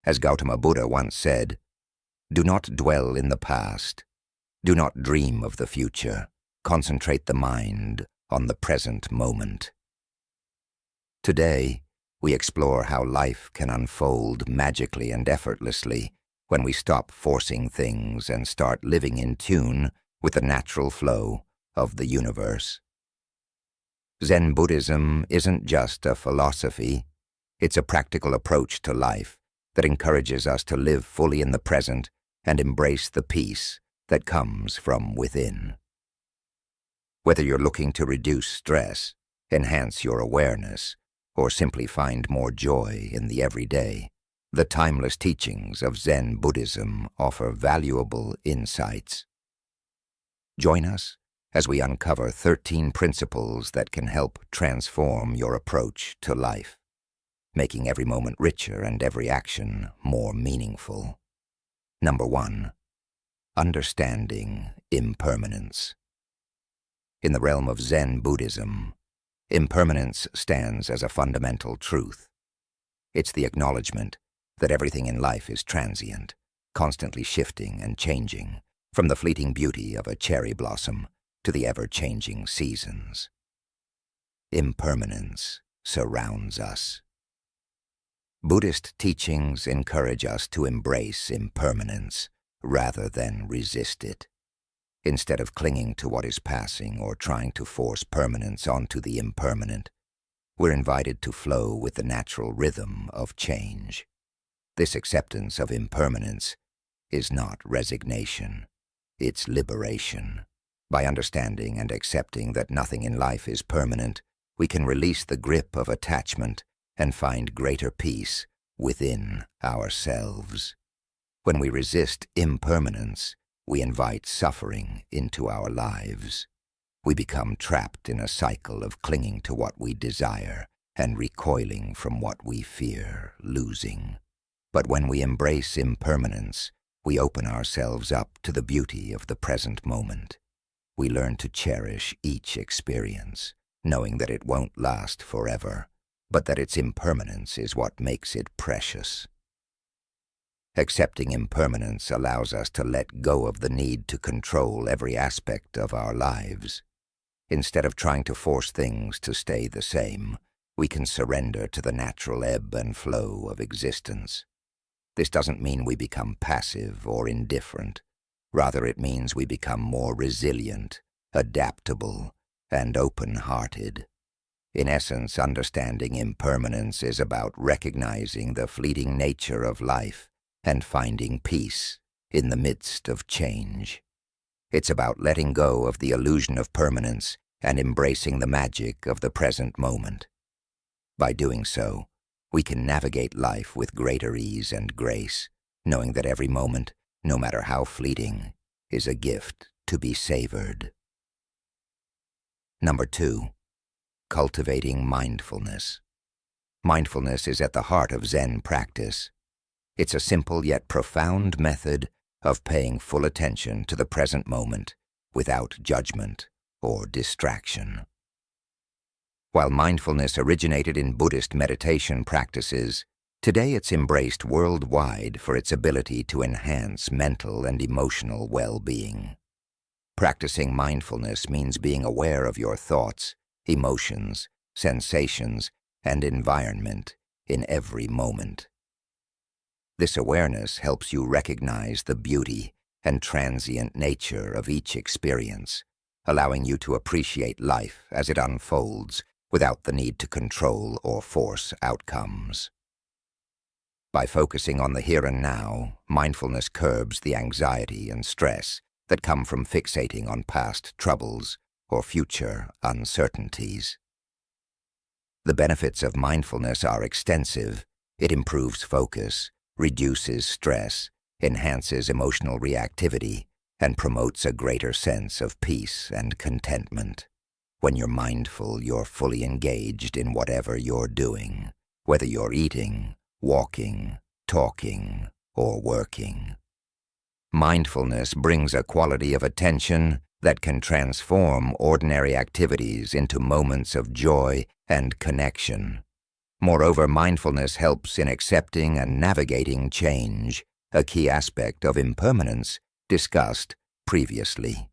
As Gautama Buddha once said, "Do not dwell in the past. Do not dream of the future. Concentrate the mind on the present moment." Today, we explore how life can unfold magically and effortlessly when we stop forcing things and start living in tune with the natural flow of the universe. Zen Buddhism isn't just a philosophy, it's a practical approach to life that encourages us to live fully in the present and embrace the peace that comes from within. Whether you're looking to reduce stress, enhance your awareness, or simply find more joy in the everyday, the timeless teachings of Zen Buddhism offer valuable insights. Join us as we uncover 13 principles that can help transform your approach to life, making every moment richer and every action more meaningful. Number 1. Understanding impermanence. In the realm of Zen Buddhism, impermanence stands as a fundamental truth. It's the acknowledgement that everything in life is transient, constantly shifting and changing, from the fleeting beauty of a cherry blossom to the ever-changing seasons. Impermanence surrounds us. Buddhist teachings encourage us to embrace impermanence rather than resist it. Instead of clinging to what is passing or trying to force permanence onto the impermanent, we're invited to flow with the natural rhythm of change. This acceptance of impermanence is not resignation, it's liberation. By understanding and accepting that nothing in life is permanent, we can release the grip of attachment and find greater peace within ourselves. When we resist impermanence, we invite suffering into our lives. We become trapped in a cycle of clinging to what we desire and recoiling from what we fear losing. But when we embrace impermanence, we open ourselves up to the beauty of the present moment. We learn to cherish each experience, knowing that it won't last forever, but that its impermanence is what makes it precious. Accepting impermanence allows us to let go of the need to control every aspect of our lives. Instead of trying to force things to stay the same, we can surrender to the natural ebb and flow of existence. This doesn't mean we become passive or indifferent. Rather, it means we become more resilient, adaptable, and open-hearted. In essence, understanding impermanence is about recognizing the fleeting nature of life and finding peace in the midst of change. It's about letting go of the illusion of permanence and embracing the magic of the present moment. By doing so, we can navigate life with greater ease and grace, knowing that every moment, no matter how fleeting, is a gift to be savored. Number 2. Cultivating mindfulness. Mindfulness is at the heart of Zen practice. It's a simple yet profound method of paying full attention to the present moment without judgment or distraction. While mindfulness originated in Buddhist meditation practices, today it's embraced worldwide for its ability to enhance mental and emotional well-being. Practicing mindfulness means being aware of your thoughts, emotions, sensations, and environment in every moment. This awareness helps you recognize the beauty and transient nature of each experience, allowing you to appreciate life as it unfolds without the need to control or force outcomes. By focusing on the here and now, mindfulness curbs the anxiety and stress that come from fixating on past troubles or future uncertainties. The benefits of mindfulness are extensive. It improves focus, reduces stress, enhances emotional reactivity, and promotes a greater sense of peace and contentment. When you're mindful, you're fully engaged in whatever you're doing, whether you're eating, walking, talking, or working. Mindfulness brings a quality of attention that can transform ordinary activities into moments of joy and connection. Moreover, mindfulness helps in accepting and navigating change, a key aspect of impermanence discussed previously.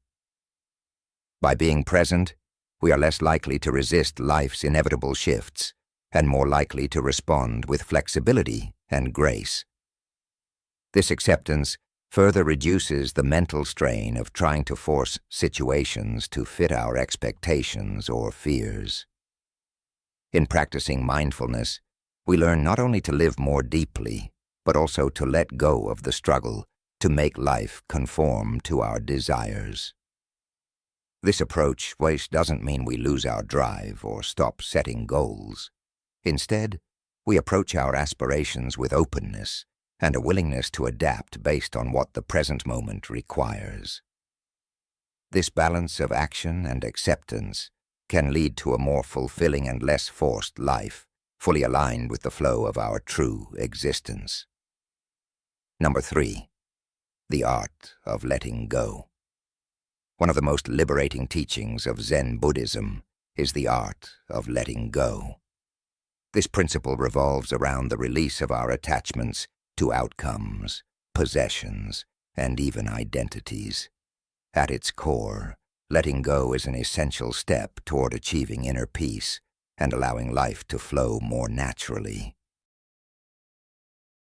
By being present, we are less likely to resist life's inevitable shifts and more likely to respond with flexibility and grace. This acceptance further reduces the mental strain of trying to force situations to fit our expectations or fears. In practicing mindfulness, we learn not only to live more deeply, but also to let go of the struggle to make life conform to our desires. This approach, which doesn't mean we lose our drive or stop setting goals. Instead, we approach our aspirations with openness and a willingness to adapt based on what the present moment requires. This balance of action and acceptance can lead to a more fulfilling and less forced life, fully aligned with the flow of our true existence. Number 3, the art of letting go. One of the most liberating teachings of Zen Buddhism is the art of letting go. This principle revolves around the release of our attachments to outcomes, possessions, and even identities. At its core, letting go is an essential step toward achieving inner peace and allowing life to flow more naturally.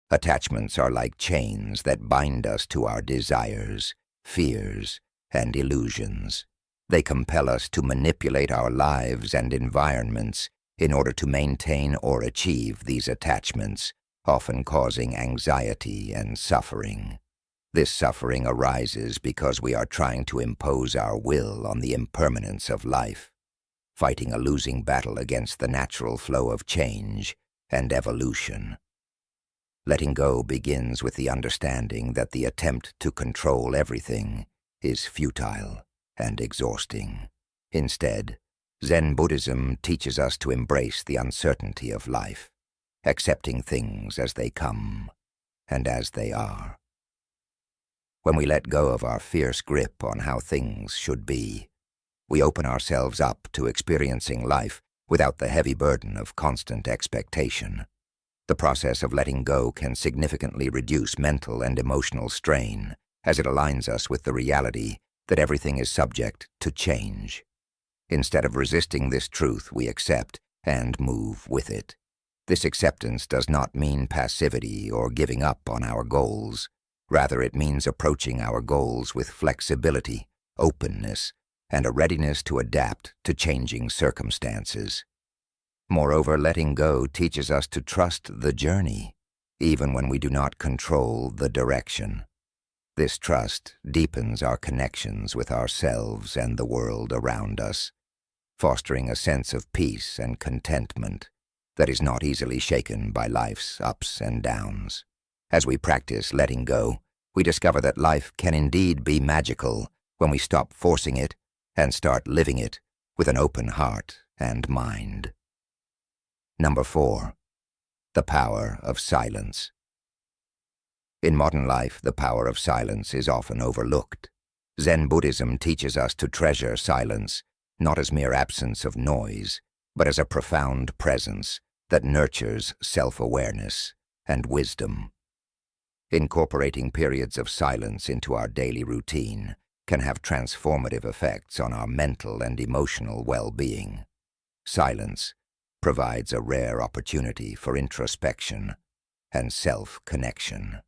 Attachments are like chains that bind us to our desires, fears, and illusions. They compel us to manipulate our lives and environments in order to maintain or achieve these attachments, often causing anxiety and suffering. This suffering arises because we are trying to impose our will on the impermanence of life, fighting a losing battle against the natural flow of change and evolution. Letting go begins with the understanding that the attempt to control everything is futile and exhausting. Instead, Zen Buddhism teaches us to embrace the uncertainty of life, accepting things as they come and as they are. When we let go of our fierce grip on how things should be, we open ourselves up to experiencing life without the heavy burden of constant expectation. The process of letting go can significantly reduce mental and emotional strain, as it aligns us with the reality that everything is subject to change. Instead of resisting this truth, we accept and move with it. This acceptance does not mean passivity or giving up on our goals. Rather, it means approaching our goals with flexibility, openness, and a readiness to adapt to changing circumstances. Moreover, letting go teaches us to trust the journey, even when we do not control the direction. This trust deepens our connections with ourselves and the world around us, fostering a sense of peace and contentment that is not easily shaken by life's ups and downs. As we practice letting go, we discover that life can indeed be magical when we stop forcing it and start living it with an open heart and mind. Number 4, the power of silence. In modern life, the power of silence is often overlooked. Zen Buddhism teaches us to treasure silence, not as mere absence of noise, but as a profound presence that nurtures self-awareness and wisdom. Incorporating periods of silence into our daily routine can have transformative effects on our mental and emotional well-being. Silence provides a rare opportunity for introspection and self-connection.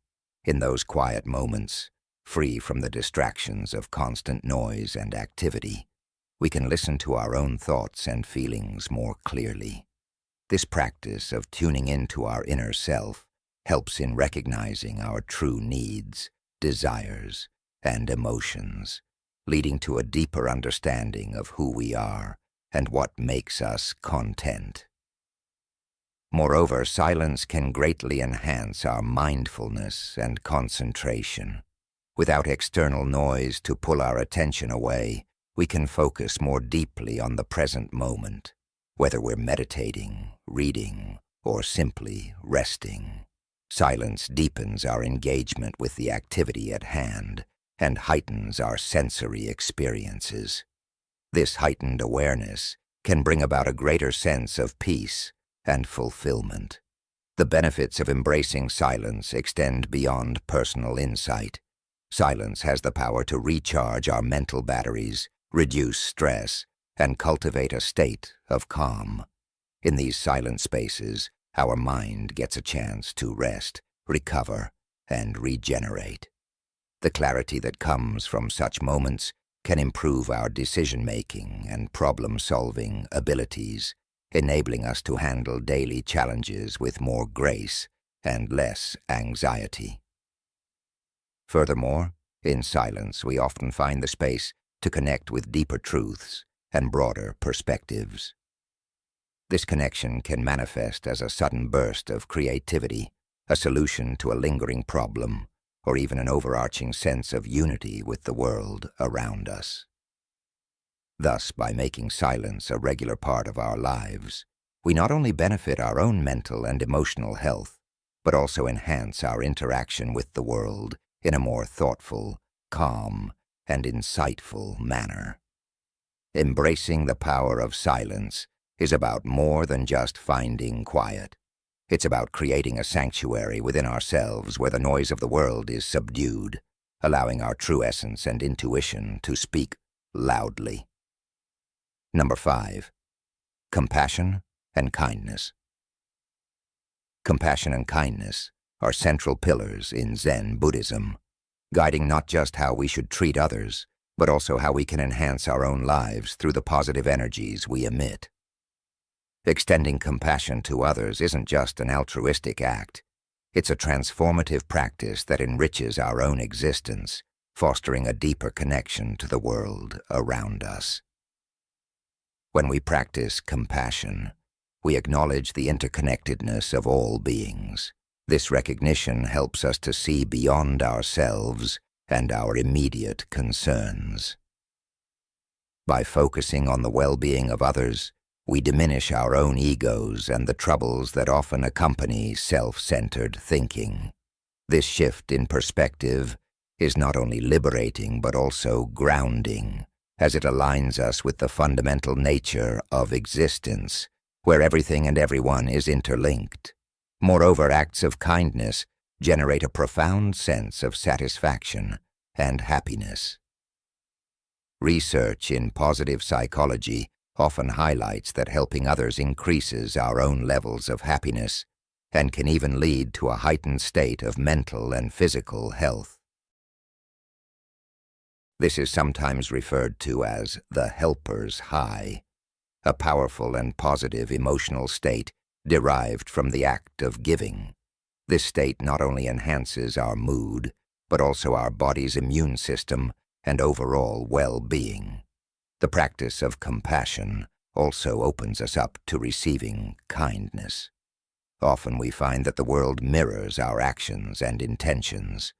In those quiet moments, free from the distractions of constant noise and activity, we can listen to our own thoughts and feelings more clearly. This practice of tuning into our inner self helps in recognizing our true needs, desires, and emotions, leading to a deeper understanding of who we are and what makes us content. Moreover, silence can greatly enhance our mindfulness and concentration. Without external noise to pull our attention away, we can focus more deeply on the present moment, whether we're meditating, reading, or simply resting. Silence deepens our engagement with the activity at hand and heightens our sensory experiences. This heightened awareness can bring about a greater sense of peace, and fulfillment. The benefits of embracing silence extend beyond personal insight. Silence has the power to recharge our mental batteries, reduce stress, and cultivate a state of calm. In these silent spaces, our mind gets a chance to rest, recover, and regenerate. The clarity that comes from such moments can improve our decision-making and problem-solving abilities, enabling us to handle daily challenges with more grace and less anxiety. Furthermore, in silence we often find the space to connect with deeper truths and broader perspectives. This connection can manifest as a sudden burst of creativity, a solution to a lingering problem, or even an overarching sense of unity with the world around us. Thus, by making silence a regular part of our lives, we not only benefit our own mental and emotional health, but also enhance our interaction with the world in a more thoughtful, calm, and insightful manner. Embracing the power of silence is about more than just finding quiet. It's about creating a sanctuary within ourselves where the noise of the world is subdued, allowing our true essence and intuition to speak loudly. Number 5. Compassion and kindness. Compassion and kindness are central pillars in Zen Buddhism, guiding not just how we should treat others, but also how we can enhance our own lives through the positive energies we emit. Extending compassion to others isn't just an altruistic act. It's a transformative practice that enriches our own existence, fostering a deeper connection to the world around us. When we practice compassion, we acknowledge the interconnectedness of all beings. This recognition helps us to see beyond ourselves and our immediate concerns. By focusing on the well-being of others, we diminish our own egos and the troubles that often accompany self-centered thinking. This shift in perspective is not only liberating but also grounding, as it aligns us with the fundamental nature of existence, where everything and everyone is interlinked. Moreover, acts of kindness generate a profound sense of satisfaction and happiness. Research in positive psychology often highlights that helping others increases our own levels of happiness and can even lead to a heightened state of mental and physical health. This is sometimes referred to as the helper's high, a powerful and positive emotional state derived from the act of giving. This state not only enhances our mood, but also our body's immune system and overall well-being. The practice of compassion also opens us up to receiving kindness. Often we find that the world mirrors our actions and intentions.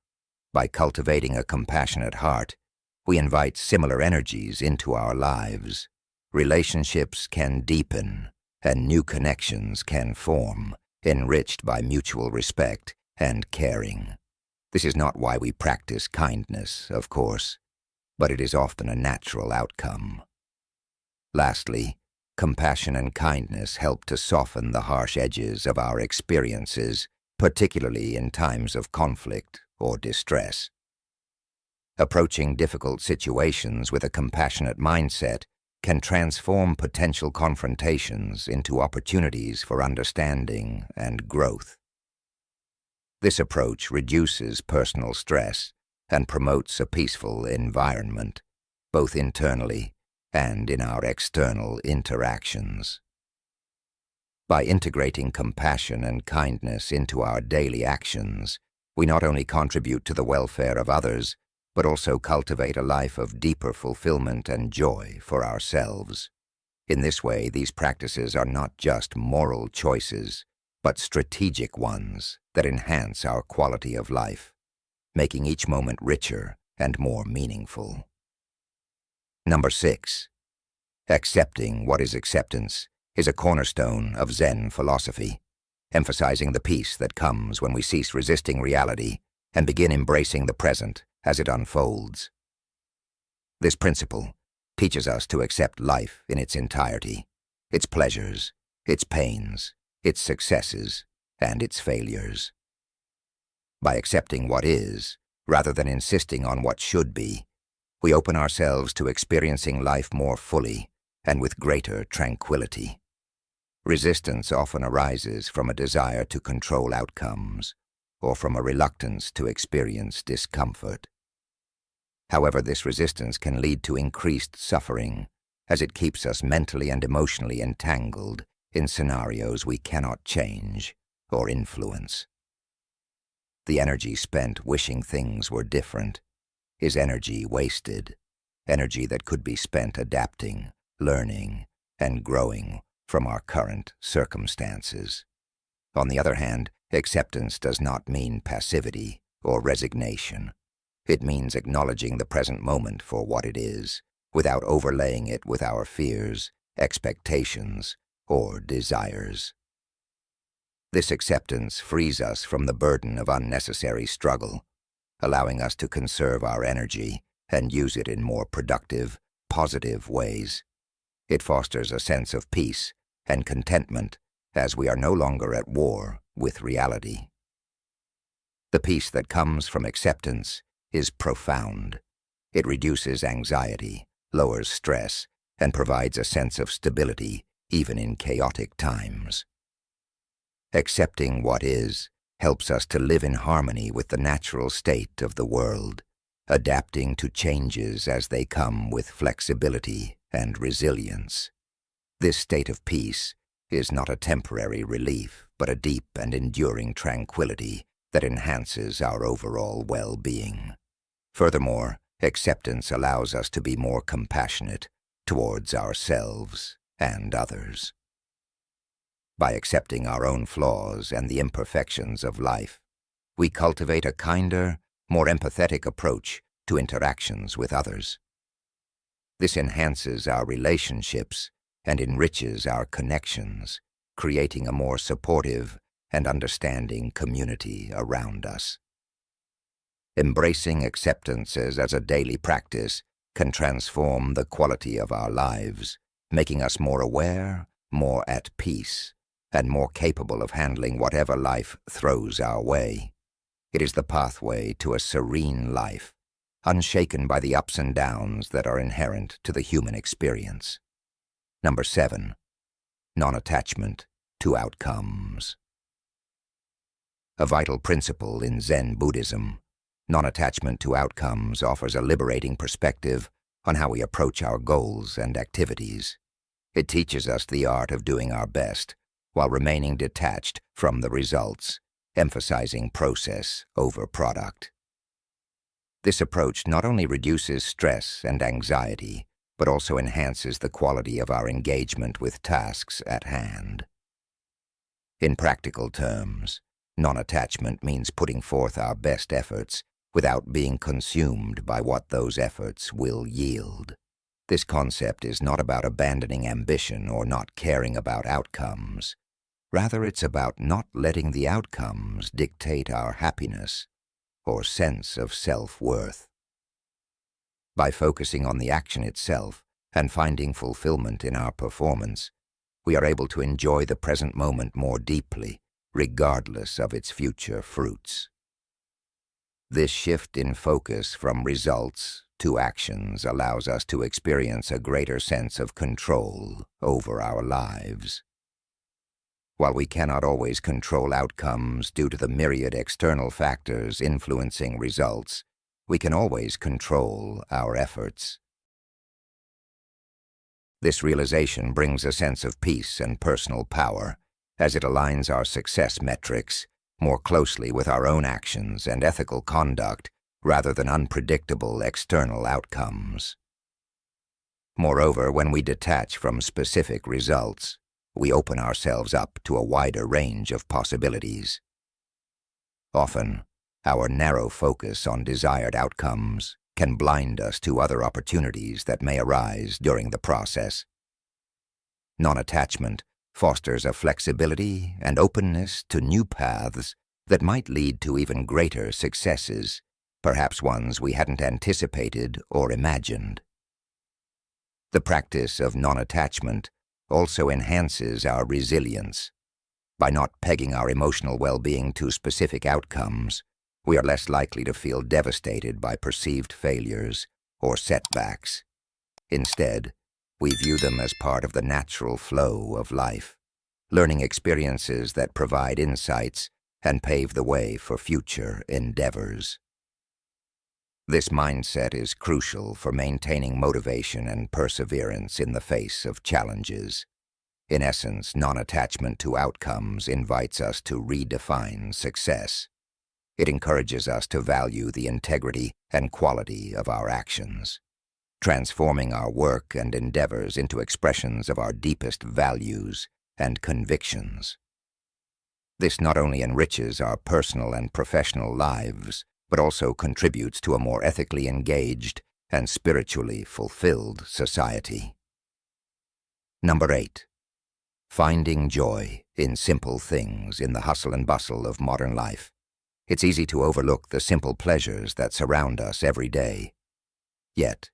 By cultivating a compassionate heart, we invite similar energies into our lives. Relationships can deepen, and new connections can form, enriched by mutual respect and caring. This is not why we practice kindness, of course, but it is often a natural outcome. Lastly, compassion and kindness help to soften the harsh edges of our experiences, particularly in times of conflict or distress. Approaching difficult situations with a compassionate mindset can transform potential confrontations into opportunities for understanding and growth. This approach reduces personal stress and promotes a peaceful environment, both internally and in our external interactions. By integrating compassion and kindness into our daily actions, we not only contribute to the welfare of others, but also cultivate a life of deeper fulfillment and joy for ourselves. In this way, these practices are not just moral choices, but strategic ones that enhance our quality of life, making each moment richer and more meaningful. Number 6. Accepting what is acceptance is a cornerstone of Zen philosophy, emphasizing the peace that comes when we cease resisting reality and begin embracing the present as it unfolds. This principle teaches us to accept life in its entirety, its pleasures, its pains, its successes, and its failures. By accepting what is, rather than insisting on what should be, we open ourselves to experiencing life more fully and with greater tranquility. Resistance often arises from a desire to control outcomes, or from a reluctance to experience discomfort. However, this resistance can lead to increased suffering, as it keeps us mentally and emotionally entangled in scenarios we cannot change or influence. The energy spent wishing things were different is energy wasted, energy that could be spent adapting, learning, and growing from our current circumstances. On the other hand, acceptance does not mean passivity or resignation. It means acknowledging the present moment for what it is, without overlaying it with our fears, expectations, or desires. This acceptance frees us from the burden of unnecessary struggle, allowing us to conserve our energy and use it in more productive, positive ways. It fosters a sense of peace and contentment as we are no longer at war with reality. The peace that comes from acceptance is profound. It reduces anxiety, lowers stress, and provides a sense of stability even in chaotic times. Accepting what is helps us to live in harmony with the natural state of the world, adapting to changes as they come with flexibility and resilience. This state of peace is not a temporary relief, but a deep and enduring tranquility that enhances our overall well-being. Furthermore, acceptance allows us to be more compassionate towards ourselves and others. By accepting our own flaws and the imperfections of life, we cultivate a kinder, more empathetic approach to interactions with others. This enhances our relationships and enriches our connections, creating a more supportive and understanding community around us. Embracing acceptances as a daily practice can transform the quality of our lives, making us more aware, more at peace, and more capable of handling whatever life throws our way. It is the pathway to a serene life, unshaken by the ups and downs that are inherent to the human experience. Number 7, non-attachment to outcomes. A vital principle in Zen Buddhism, non-attachment to outcomes offers a liberating perspective on how we approach our goals and activities. It teaches us the art of doing our best while remaining detached from the results, emphasizing process over product. This approach not only reduces stress and anxiety, but also enhances the quality of our engagement with tasks at hand. In practical terms, non-attachment means putting forth our best efforts without being consumed by what those efforts will yield. This concept is not about abandoning ambition or not caring about outcomes. Rather, it's about not letting the outcomes dictate our happiness or sense of self-worth. By focusing on the action itself and finding fulfillment in our performance, we are able to enjoy the present moment more deeply, regardless of its future fruits. This shift in focus from results to actions allows us to experience a greater sense of control over our lives. While we cannot always control outcomes due to the myriad external factors influencing results, we can always control our efforts. This realization brings a sense of peace and personal power, as it aligns our success metrics more closely with our own actions and ethical conduct rather than unpredictable external outcomes. Moreover, when we detach from specific results, we open ourselves up to a wider range of possibilities. Often, our narrow focus on desired outcomes can blind us to other opportunities that may arise during the process. Non-attachment fosters a flexibility and openness to new paths that might lead to even greater successes, perhaps ones we hadn't anticipated or imagined. The practice of non-attachment also enhances our resilience. By not pegging our emotional well-being to specific outcomes, we are less likely to feel devastated by perceived failures or setbacks. Instead, we view them as part of the natural flow of life, learning experiences that provide insights and pave the way for future endeavors. This mindset is crucial for maintaining motivation and perseverance in the face of challenges. In essence, non-attachment to outcomes invites us to redefine success. It encourages us to value the integrity and quality of our actions, transforming our work and endeavors into expressions of our deepest values and convictions. This not only enriches our personal and professional lives, but also contributes to a more ethically engaged and spiritually fulfilled society. Number 8. Finding joy in simple things in the hustle and bustle of modern life. It's easy to overlook the simple pleasures that surround us every day. Yet,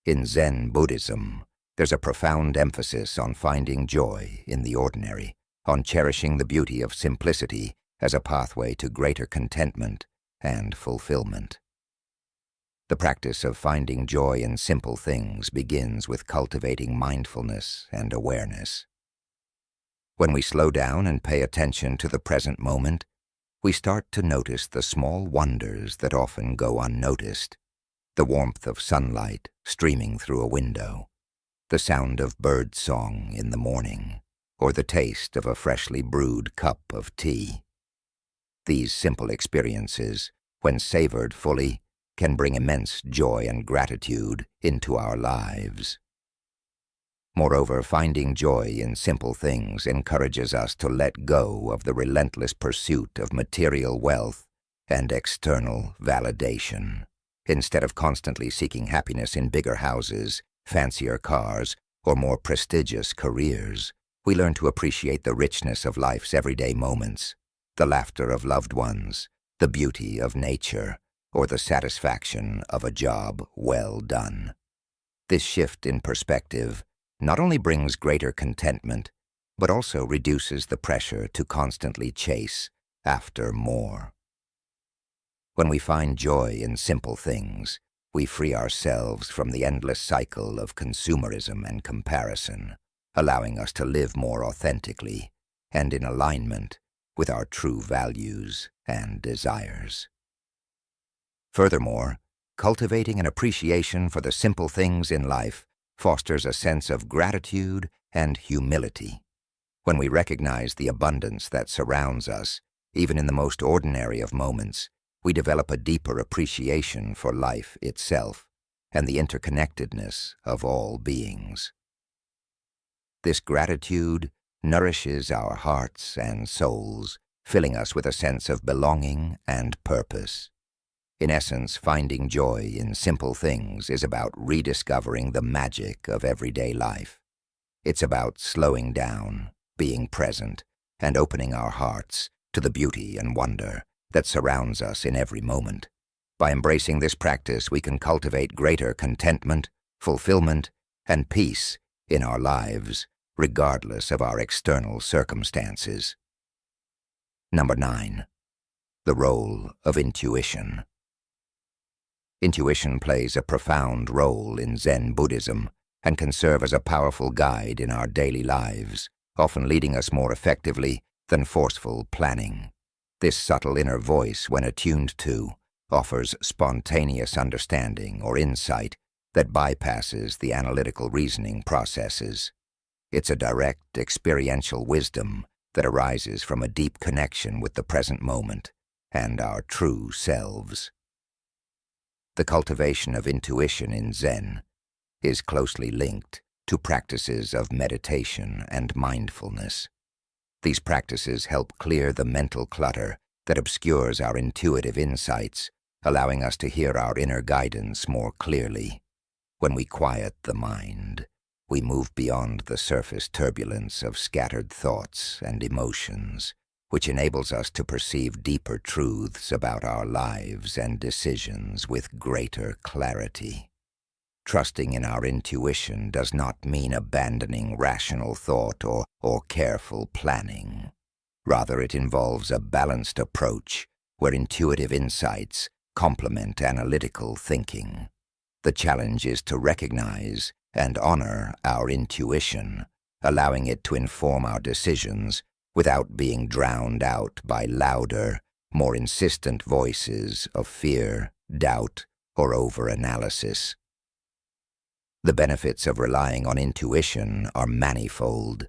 in Zen Buddhism, there's a profound emphasis on finding joy in the ordinary, on cherishing the beauty of simplicity as a pathway to greater contentment and fulfillment. The practice of finding joy in simple things begins with cultivating mindfulness and awareness. When we slow down and pay attention to the present moment, we start to notice the small wonders that often go unnoticed. The warmth of sunlight streaming through a window, the sound of bird song in the morning, or the taste of a freshly brewed cup of tea. These simple experiences, when savored fully, can bring immense joy and gratitude into our lives. Moreover, finding joy in simple things encourages us to let go of the relentless pursuit of material wealth and external validation. Instead of constantly seeking happiness in bigger houses, fancier cars, or more prestigious careers, we learn to appreciate the richness of life's everyday moments, the laughter of loved ones, the beauty of nature, or the satisfaction of a job well done. This shift in perspective not only brings greater contentment, but also reduces the pressure to constantly chase after more. When we find joy in simple things, we free ourselves from the endless cycle of consumerism and comparison, allowing us to live more authentically and in alignment with our true values and desires. Furthermore, cultivating an appreciation for the simple things in life fosters a sense of gratitude and humility. When we recognize the abundance that surrounds us, even in the most ordinary of moments, we develop a deeper appreciation for life itself and the interconnectedness of all beings. This gratitude nourishes our hearts and souls, filling us with a sense of belonging and purpose. In essence, finding joy in simple things is about rediscovering the magic of everyday life. It's about slowing down, being present, and opening our hearts to the beauty and wonder that surrounds us in every moment. By embracing this practice, we can cultivate greater contentment, fulfillment, and peace in our lives, regardless of our external circumstances. Number 9. The role of intuition. Intuition plays a profound role in Zen Buddhism and can serve as a powerful guide in our daily lives, often leading us more effectively than forceful planning. This subtle inner voice, when attuned to, offers spontaneous understanding or insight that bypasses the analytical reasoning processes. It's a direct, experiential wisdom that arises from a deep connection with the present moment and our true selves. The cultivation of intuition in Zen is closely linked to practices of meditation and mindfulness. These practices help clear the mental clutter that obscures our intuitive insights, allowing us to hear our inner guidance more clearly. When we quiet the mind, we move beyond the surface turbulence of scattered thoughts and emotions, which enables us to perceive deeper truths about our lives and decisions with greater clarity. Trusting in our intuition does not mean abandoning rational thought or careful planning. Rather, it involves a balanced approach where intuitive insights complement analytical thinking. The challenge is to recognize and honor our intuition, allowing it to inform our decisions without being drowned out by louder, more insistent voices of fear, doubt, or overanalysis. The benefits of relying on intuition are manifold.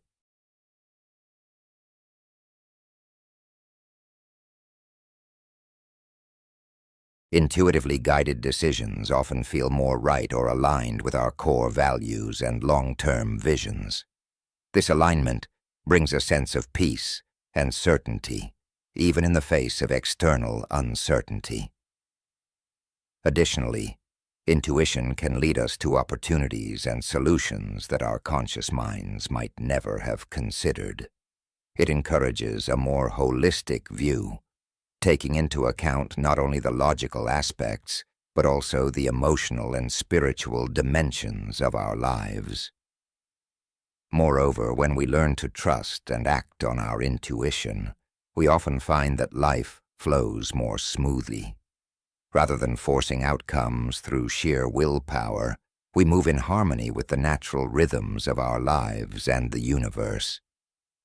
Intuitively guided decisions often feel more right or aligned with our core values and long-term visions. This alignment brings a sense of peace and certainty, even in the face of external uncertainty. Additionally, intuition can lead us to opportunities and solutions that our conscious minds might never have considered. It encourages a more holistic view, taking into account not only the logical aspects, but also the emotional and spiritual dimensions of our lives. Moreover, when we learn to trust and act on our intuition, we often find that life flows more smoothly. Rather than forcing outcomes through sheer willpower, we move in harmony with the natural rhythms of our lives and the universe.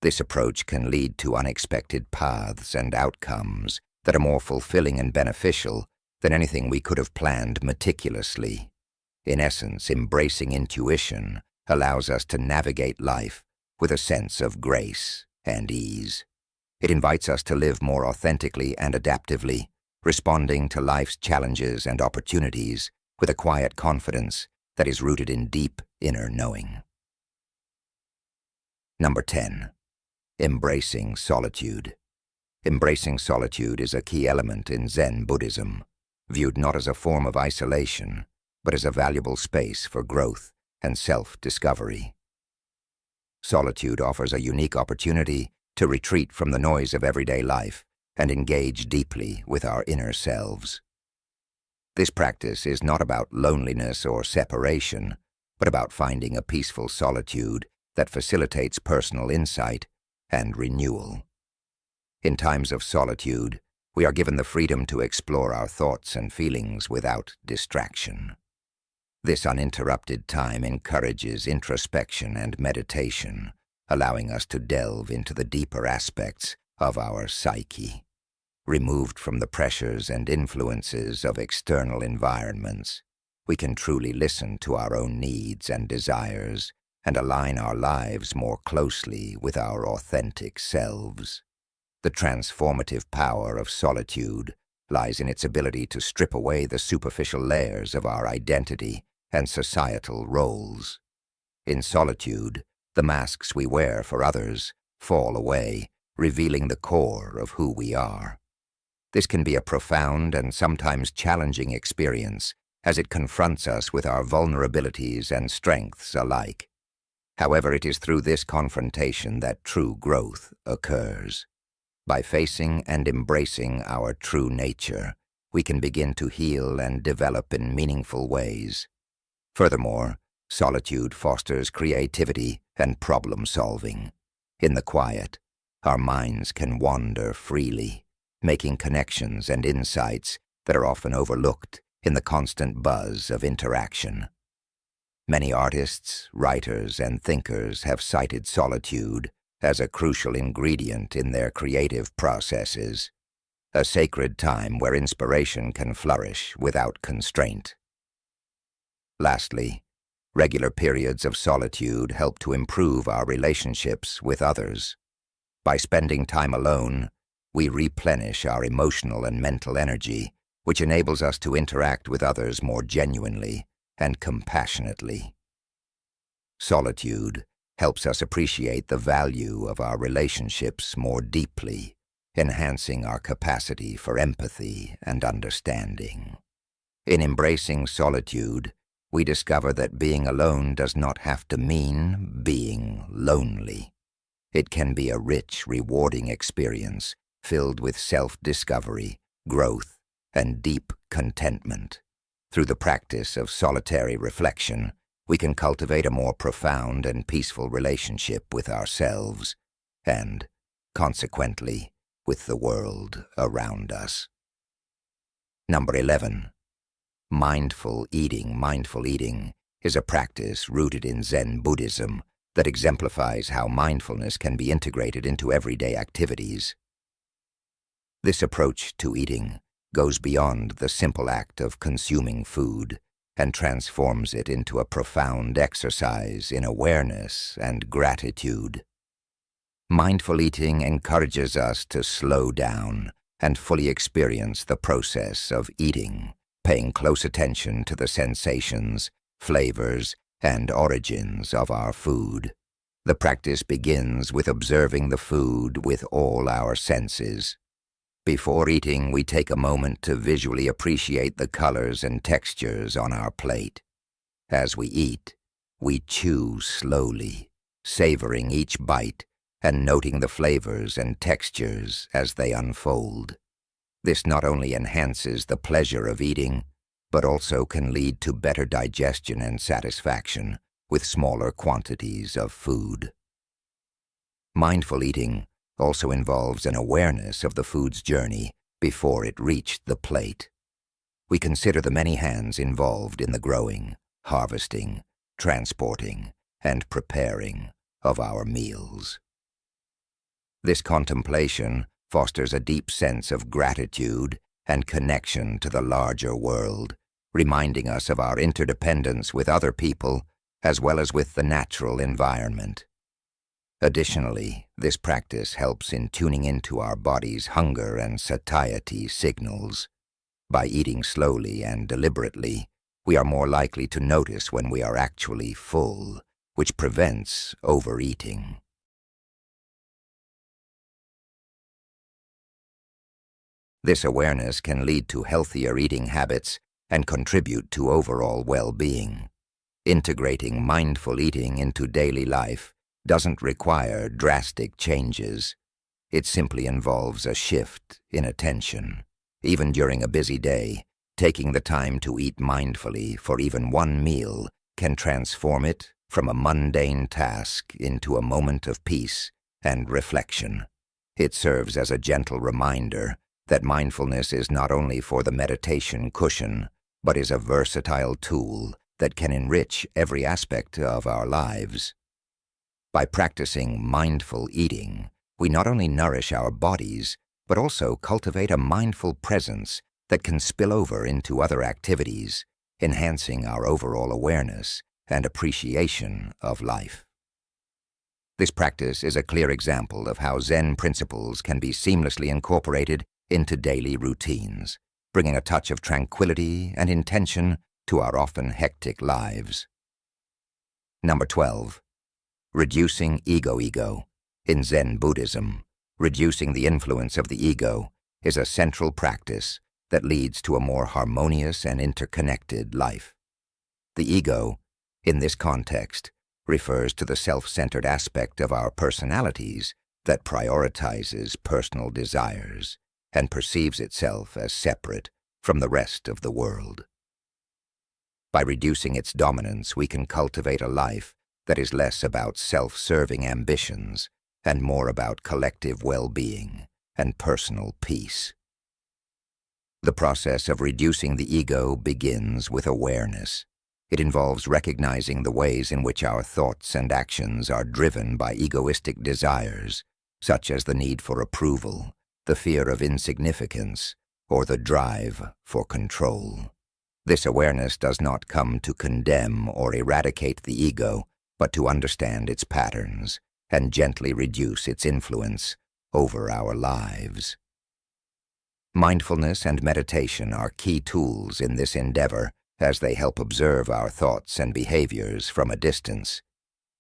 This approach can lead to unexpected paths and outcomes that are more fulfilling and beneficial than anything we could have planned meticulously. In essence, embracing intuition allows us to navigate life with a sense of grace and ease. It invites us to live more authentically and adaptively, responding to life's challenges and opportunities with a quiet confidence that is rooted in deep inner knowing. Number 10. Embracing solitude. Embracing solitude is a key element in Zen Buddhism, viewed not as a form of isolation, but as a valuable space for growth and self-discovery. Solitude offers a unique opportunity to retreat from the noise of everyday life and engage deeply with our inner selves. This practice is not about loneliness or separation, but about finding a peaceful solitude that facilitates personal insight and renewal. In times of solitude, we are given the freedom to explore our thoughts and feelings without distraction. This uninterrupted time encourages introspection and meditation, allowing us to delve into the deeper aspects of our psyche. Removed from the pressures and influences of external environments, we can truly listen to our own needs and desires and align our lives more closely with our authentic selves. The transformative power of solitude lies in its ability to strip away the superficial layers of our identity and societal roles. In solitude, the masks we wear for others fall away, revealing the core of who we are. This can be a profound and sometimes challenging experience as it confronts us with our vulnerabilities and strengths alike. However, it is through this confrontation that true growth occurs. By facing and embracing our true nature, we can begin to heal and develop in meaningful ways. Furthermore, solitude fosters creativity and problem-solving. In the quiet, our minds can wander freely, making connections and insights that are often overlooked in the constant buzz of interaction. Many artists, writers, and thinkers have cited solitude as a crucial ingredient in their creative processes, a sacred time where inspiration can flourish without constraint. Lastly, regular periods of solitude help to improve our relationships with others. By spending time alone, we replenish our emotional and mental energy, which enables us to interact with others more genuinely and compassionately. Solitude helps us appreciate the value of our relationships more deeply, enhancing our capacity for empathy and understanding. In embracing solitude, we discover that being alone does not have to mean being lonely. It can be a rich, rewarding experience filled with self-discovery, growth, and deep contentment. Through the practice of solitary reflection, we can cultivate a more profound and peaceful relationship with ourselves and consequently, with the world around us. Number 11. Mindful eating. Mindful eating is a practice rooted in Zen Buddhism that exemplifies how mindfulness can be integrated into everyday activities. This approach to eating goes beyond the simple act of consuming food and transforms it into a profound exercise in awareness and gratitude. Mindful eating encourages us to slow down and fully experience the process of eating, paying close attention to the sensations, flavors, and origins of our food. The practice begins with observing the food with all our senses. Before eating, we take a moment to visually appreciate the colors and textures on our plate. As we eat, we chew slowly, savoring each bite and noting the flavors and textures as they unfold. This not only enhances the pleasure of eating, but also can lead to better digestion and satisfaction with smaller quantities of food. Mindful eating also involves an awareness of the food's journey before it reached the plate. We consider the many hands involved in the growing, harvesting, transporting, and preparing of our meals. This contemplation fosters a deep sense of gratitude and connection to the larger world, reminding us of our interdependence with other people as well as with the natural environment. Additionally, this practice helps in tuning into our body's hunger and satiety signals. By eating slowly and deliberately, we are more likely to notice when we are actually full, which prevents overeating. This awareness can lead to healthier eating habits and contribute to overall well-being. Integrating mindful eating into daily life doesn't require drastic changes. It simply involves a shift in attention. Even during a busy day, taking the time to eat mindfully for even one meal can transform it from a mundane task into a moment of peace and reflection. It serves as a gentle reminder that mindfulness is not only for the meditation cushion, but is a versatile tool that can enrich every aspect of our lives. By practicing mindful eating, we not only nourish our bodies, but also cultivate a mindful presence that can spill over into other activities, enhancing our overall awareness and appreciation of life. This practice is a clear example of how Zen principles can be seamlessly incorporated into daily routines, bringing a touch of tranquility and intention to our often hectic lives. Number 12. Reducing ego. In Zen Buddhism, reducing the influence of the ego is a central practice that leads to a more harmonious and interconnected life. The ego, in this context, refers to the self-centered aspect of our personalities that prioritizes personal desires and perceives itself as separate from the rest of the world. By reducing its dominance, we can cultivate a life that is less about self-serving ambitions and more about collective well-being and personal peace. The process of reducing the ego begins with awareness. It involves recognizing the ways in which our thoughts and actions are driven by egoistic desires, such as the need for approval, the fear of insignificance, or the drive for control. This awareness does not come to condemn or eradicate the ego, but to understand its patterns and gently reduce its influence over our lives. Mindfulness and meditation are key tools in this endeavor as they help observe our thoughts and behaviors from a distance,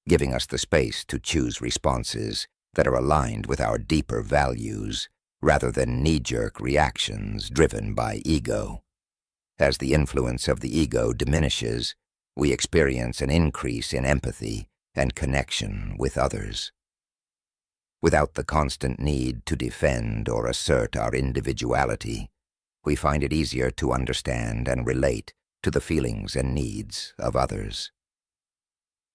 giving us the space to choose responses that are aligned with our deeper values rather than knee-jerk reactions driven by ego. As the influence of the ego diminishes, we experience an increase in empathy and connection with others. Without the constant need to defend or assert our individuality, we find it easier to understand and relate to the feelings and needs of others.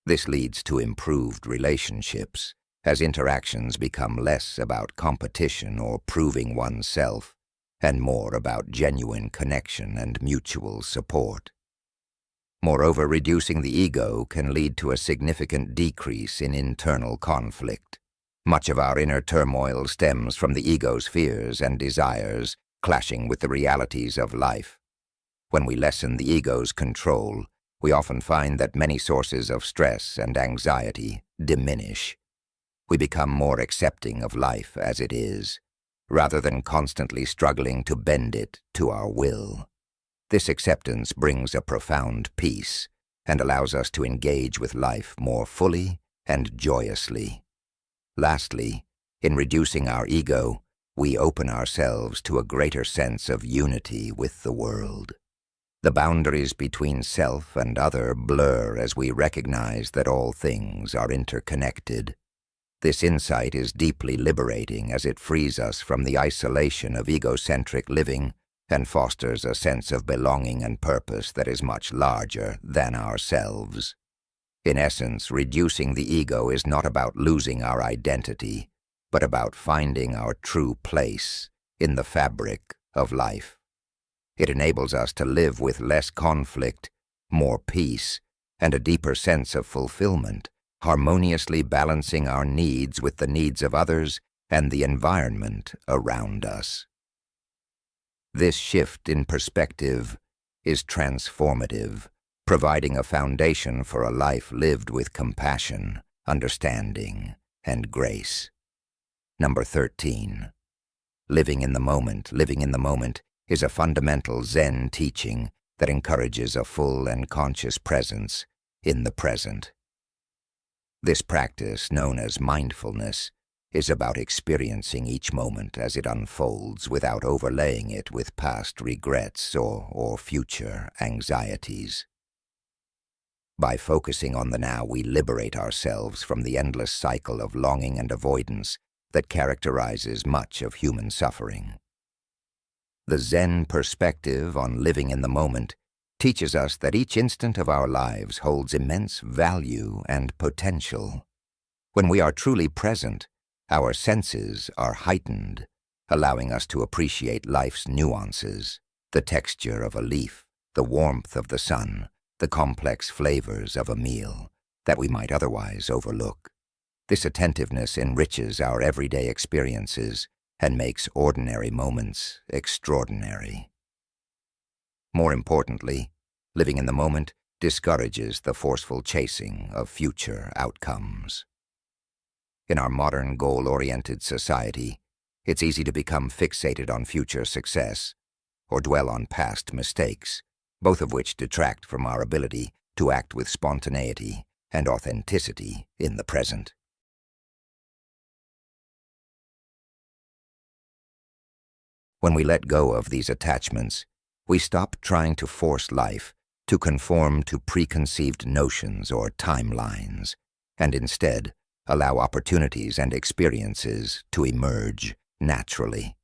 This leads to improved relationships as interactions become less about competition or proving oneself and more about genuine connection and mutual support. Moreover, reducing the ego can lead to a significant decrease in internal conflict. Much of our inner turmoil stems from the ego's fears and desires clashing with the realities of life. When we lessen the ego's control, we often find that many sources of stress and anxiety diminish. We become more accepting of life as it is, rather than constantly struggling to bend it to our will. This acceptance brings a profound peace and allows us to engage with life more fully and joyously. Lastly, in reducing our ego, we open ourselves to a greater sense of unity with the world. The boundaries between self and other blur as we recognize that all things are interconnected. This insight is deeply liberating as it frees us from the isolation of egocentric living and fosters a sense of belonging and purpose that is much larger than ourselves. In essence, reducing the ego is not about losing our identity, but about finding our true place in the fabric of life. It enables us to live with less conflict, more peace, and a deeper sense of fulfillment, harmoniously balancing our needs with the needs of others and the environment around us. This shift in perspective is transformative, providing a foundation for a life lived with compassion, understanding, and grace. Number 13. Living in the moment. Living in the moment is a fundamental Zen teaching that encourages a full and conscious presence in the present. This practice, known as mindfulness, is about experiencing each moment as it unfolds without overlaying it with past regrets or future anxieties. By focusing on the now, we liberate ourselves from the endless cycle of longing and avoidance that characterizes much of human suffering. The Zen perspective on living in the moment teaches us that each instant of our lives holds immense value and potential. When we are truly present, our senses are heightened, allowing us to appreciate life's nuances, the texture of a leaf, the warmth of the sun, the complex flavors of a meal that we might otherwise overlook. This attentiveness enriches our everyday experiences and makes ordinary moments extraordinary. More importantly, living in the moment discourages the forceful chasing of future outcomes. In our modern goal-oriented society, it's easy to become fixated on future success or dwell on past mistakes, both of which detract from our ability to act with spontaneity and authenticity in the present. When we let go of these attachments, we stop trying to force life to conform to preconceived notions or timelines, and instead allow opportunities and experiences to emerge naturally.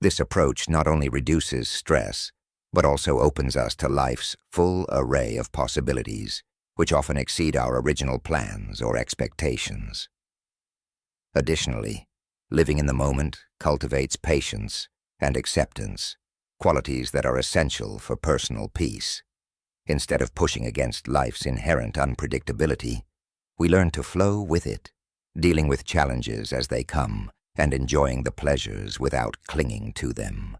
This approach not only reduces stress, but also opens us to life's full array of possibilities, which often exceed our original plans or expectations. Additionally, living in the moment cultivates patience and acceptance, qualities that are essential for personal peace. Instead of pushing against life's inherent unpredictability, we learn to flow with it, dealing with challenges as they come and enjoying the pleasures without clinging to them.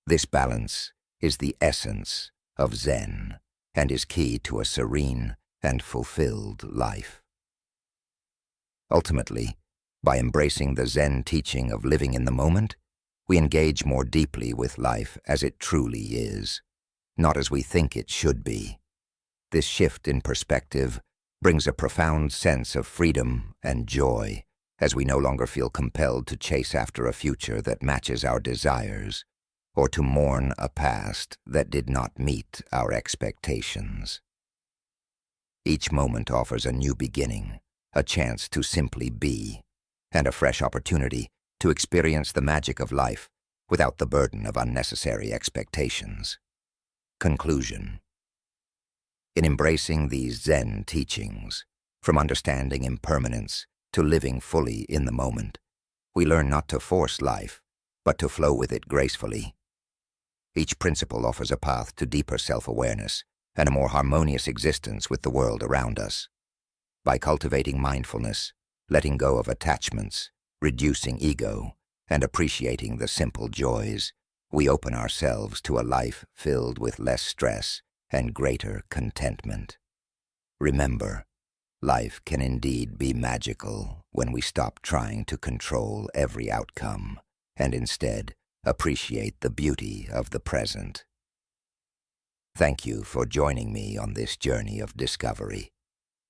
This balance is the essence of Zen and is key to a serene and fulfilled life. Ultimately, by embracing the Zen teaching of living in the moment, we engage more deeply with life as it truly is, not as we think it should be. This shift in perspective brings a profound sense of freedom and joy as we no longer feel compelled to chase after a future that matches our desires or to mourn a past that did not meet our expectations. Each moment offers a new beginning, a chance to simply be, and a fresh opportunity to experience the magic of life without the burden of unnecessary expectations. Conclusion. In embracing these Zen teachings, from understanding impermanence to living fully in the moment. We learn not to force life, but to flow with it gracefully. Each principle offers a path to deeper self-awareness and a more harmonious existence with the world around us. By cultivating mindfulness, letting go of attachments, reducing ego, and appreciating the simple joys, we open ourselves to a life filled with less stress and greater contentment. Remember, life can indeed be magical when we stop trying to control every outcome and instead appreciate the beauty of the present. Thank you for joining me on this journey of discovery,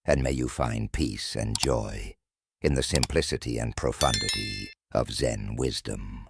and may you find peace and joy in the simplicity and profundity of Zen wisdom.